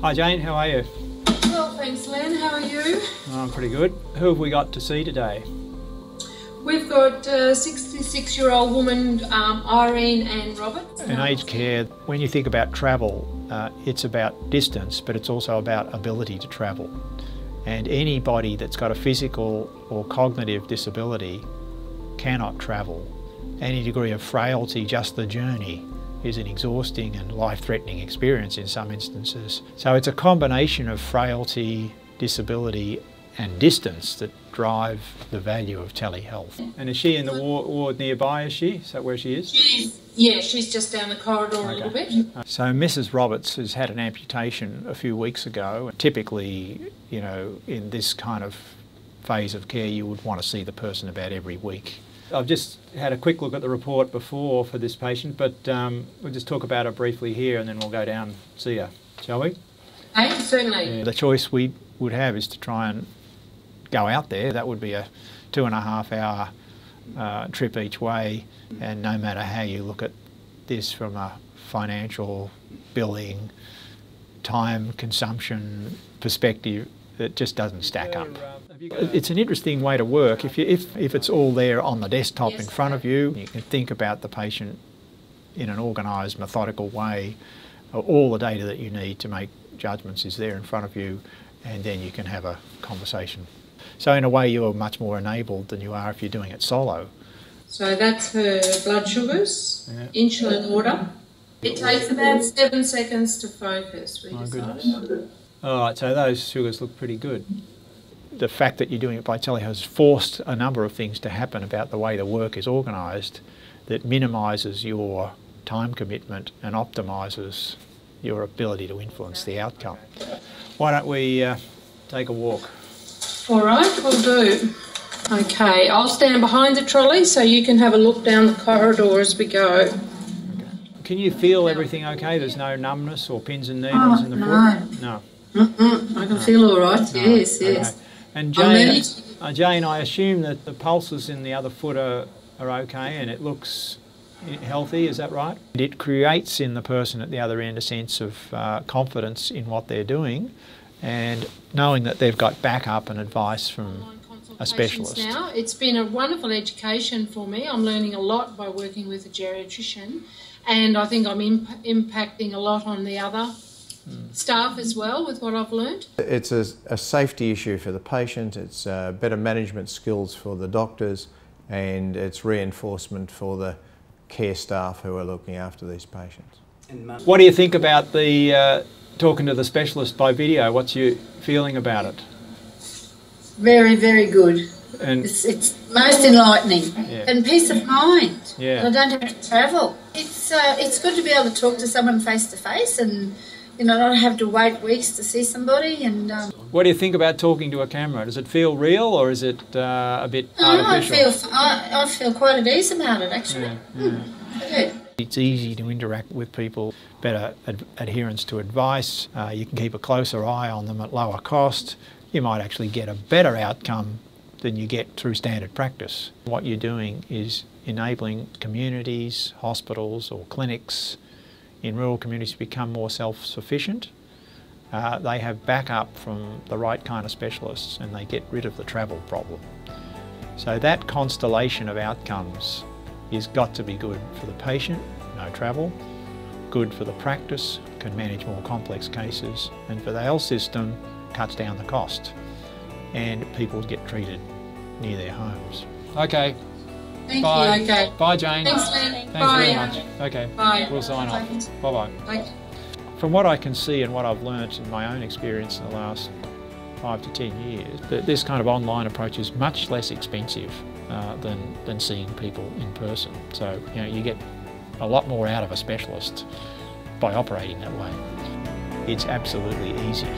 Hi Jane, how are you? Well, thanks Len, how are you? I'm pretty good. Who have we got to see today? We've got a 66-year-old woman, Irene and Robert. In aged care, when you think about travel, it's about distance, but it's also about ability to travel. And anybody that's got a physical or cognitive disability cannot travel. Any degree of frailty, just the journey, is an exhausting and life-threatening experience in some instances. So it's a combination of frailty, disability and distance that drive the value of telehealth. And is she in the ward nearby, is she? Is that where she is? She's just down the corridor a little bit. So Mrs. Roberts has had an amputation a few weeks ago. Typically, you know, in this kind of phase of care, you would want to see the person about every week. I've just had a quick look at the report before for this patient, but we'll just talk about it briefly here and then we'll go down and see her, shall we? Hey, certainly. The choice we would have is to try and go out there. That would be a 2.5 hour trip each way, and no matter how you look at this from a financial, billing, time consumption perspective, it just doesn't stack up. It's an interesting way to work. If it's all there on the desktop in front of you, you can think about the patient in an organised, methodical way. All the data that you need to make judgments is there in front of you, and then you can have a conversation. So in a way you are much more enabled than you are if you're doing it solo. So that's her blood sugars, insulin order. It takes about 7 seconds to focus. Oh goodness. Alright, so those sugars look pretty good. The fact that you're doing it by telehealth has forced a number of things to happen about the way the work is organised that minimises your time commitment and optimises your ability to influence the outcome. Why don't we take a walk? All right, we'll do. Okay, I'll stand behind the trolley so you can have a look down the corridor as we go. Okay. Can you feel everything okay? There's no numbness or pins and needles in the foot? No. I can feel all right, yes. Okay. And Jane, I assume that the pulses in the other foot are okay and it looks healthy, is that right? It creates in the person at the other end a sense of confidence in what they're doing and knowing that they've got backup and advice from a specialist. Now, it's been a wonderful education for me. I'm learning a lot by working with a geriatrician, and I think I'm impacting a lot on the other staff as well with what I've learned. It's a safety issue for the patient, it's better management skills for the doctors, and it's reinforcement for the care staff who are looking after these patients. What do you think about the talking to the specialist by video? What's your feeling about it? Very, very good. And it's most enlightening and peace of mind. Yeah. I don't have to travel. It's good to be able to talk to someone face to face and not have to wait weeks to see somebody. And what do you think about talking to a camera? Does it feel real or is it a bit artificial? I feel quite at ease about it actually. Yeah. It's easy to interact with people, better adherence to advice, you can keep a closer eye on them at lower cost, you might actually get a better outcome than you get through standard practice. What you're doing is enabling communities, hospitals or clinics in rural communities to become more self-sufficient. They have backup from the right kind of specialists and they get rid of the travel problem. So that constellation of outcomes has got to be good for the patient, no travel, good for the practice, can manage more complex cases, and for the health system, cuts down the cost, and people get treated near their homes. Okay. Bye. You. Okay. Bye, Jane. Thanks, Len. Thanks very much. Okay. Bye. We'll sign off. Bye-bye. Bye. From what I can see and what I've learnt in my own experience in the last 5 to 10 years, that this kind of online approach is much less expensive than seeing people in person. So you get a lot more out of a specialist by operating that way. It's absolutely easy.